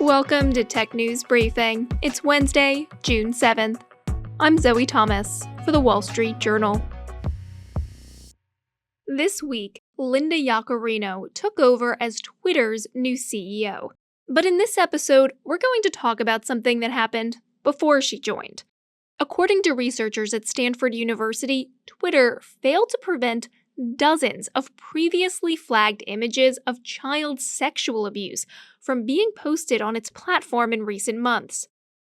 Welcome to Tech News Briefing. It's Wednesday, June 7th. I'm Zoe Thomas for the Wall Street Journal. This week, Linda Yaccarino took over as Twitter's new CEO. But in this episode, we're going to talk about something that happened before she joined. According to researchers at Stanford University, Twitter failed to prevent dozens of previously flagged images of child sexual abuse from being posted on its platform in recent months.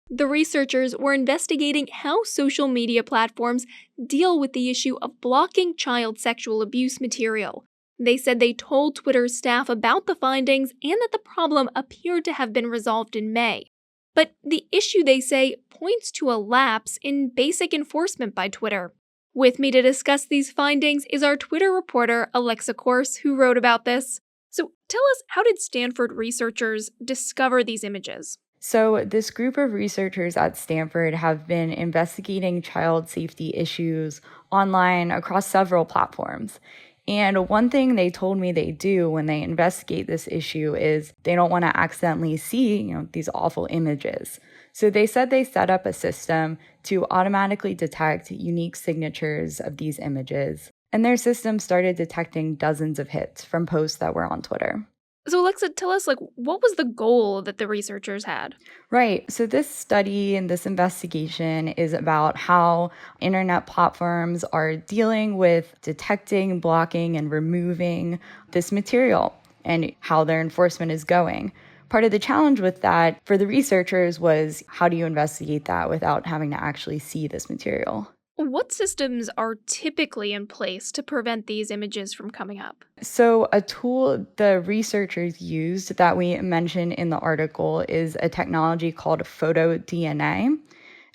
The researchers were investigating how social media platforms deal with the issue of blocking child sexual abuse material. They said they told Twitter's staff about the findings and that the problem appeared to have been resolved in May. But the issue, they say, points to a lapse in basic enforcement by Twitter. With me to discuss these findings is our Twitter reporter, Alexa Korse, who wrote about this. So tell us, how did Stanford researchers discover these images? So this group of researchers at Stanford have been investigating child safety issues online across several platforms. And one thing they told me they do when they investigate this issue is they don't want to accidentally see, these awful images. So they said they set up a system to automatically detect unique signatures of these images. And their system started detecting dozens of hits from posts that were on Twitter. So Alexa, tell us, what was the goal that the researchers had? Right. So this study and this investigation is about how internet platforms are dealing with detecting, blocking, and removing this material and how their enforcement is going. Part of the challenge with that for the researchers was, how do you investigate that without having to actually see this material? What systems are typically in place to prevent these images from coming up? So a tool the researchers used that we mentioned in the article is a technology called PhotoDNA.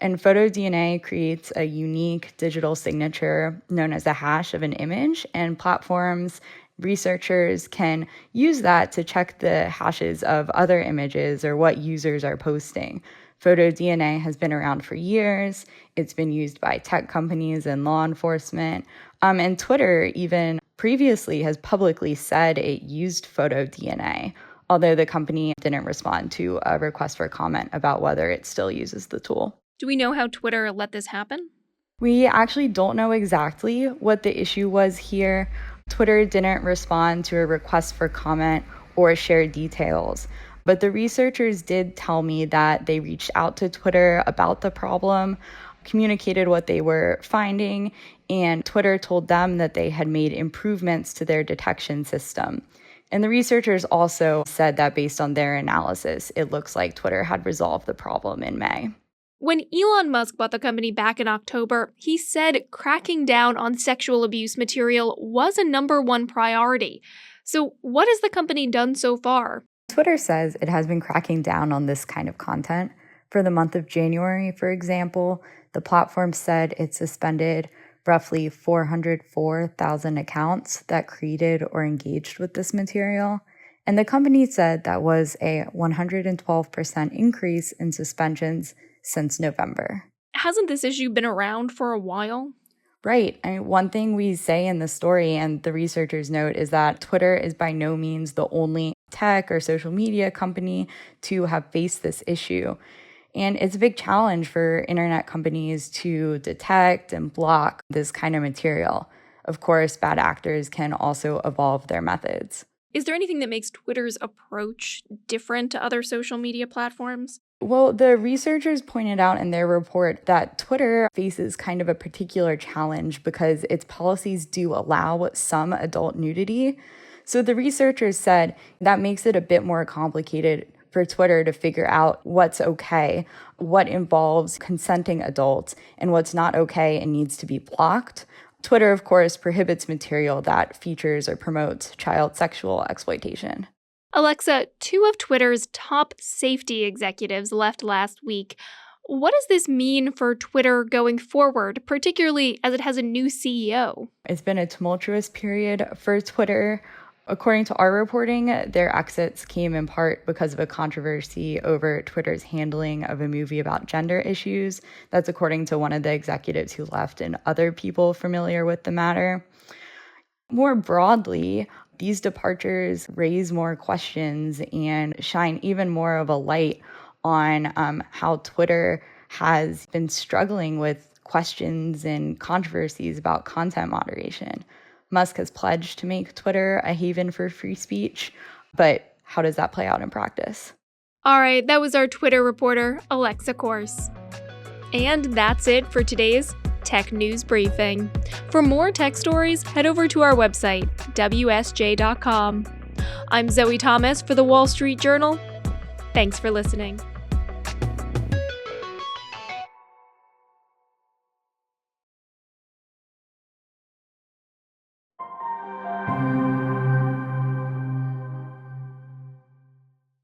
And PhotoDNA creates a unique digital signature known as a hash of an image, and platforms, researchers can use that to check the hashes of other images or what users are posting. PhotoDNA has been around for years. It's been used by tech companies and law enforcement. And Twitter even previously has publicly said it used PhotoDNA, although the company didn't respond to a request for comment about whether it still uses the tool. Do we know how Twitter let this happen? We actually don't know exactly what the issue was here. Twitter didn't respond to a request for comment or share details. But the researchers did tell me that they reached out to Twitter about the problem, communicated what they were finding, and Twitter told them that they had made improvements to their detection system. And the researchers also said that based on their analysis, it looks like Twitter had resolved the problem in May. When Elon Musk bought the company back in October, he said cracking down on sexual abuse material was a #1 priority. So what has the company done so far? Twitter says it has been cracking down on this kind of content. For the month of January, for example, the platform said it suspended roughly 404,000 accounts that created or engaged with this material. And the company said that was a 112% increase in suspensions since November. Hasn't this issue been around for a while? Right. One thing we say in the story and the researchers note is that Twitter is by no means the only tech or social media company to have faced this issue. And it's a big challenge for internet companies to detect and block this kind of material. Of course, bad actors can also evolve their methods. Is there anything that makes Twitter's approach different to other social media platforms? Well, the researchers pointed out in their report that Twitter faces kind of a particular challenge because its policies do allow some adult nudity. So the researchers said that makes it a bit more complicated for Twitter to figure out what's okay, what involves consenting adults, and what's not okay and needs to be blocked. Twitter, of course, prohibits material that features or promotes child sexual exploitation. Alexa, 2 of Twitter's top safety executives left last week. What does this mean for Twitter going forward, particularly as it has a new CEO? It's been a tumultuous period for Twitter. According to our reporting, their exits came in part because of a controversy over Twitter's handling of a movie about gender issues. That's according to one of the executives who left and other people familiar with the matter. More broadly, these departures raise more questions and shine even more of a light on how Twitter has been struggling with questions and controversies about content moderation. Musk has pledged to make Twitter a haven for free speech, but how does that play out in practice? All right, that was our Twitter reporter, Alexa Corse. And that's it for today's Tech News Briefing. For more tech stories, head over to our website, WSJ.com. I'm Zoe Thomas for the Wall Street Journal. Thanks for listening.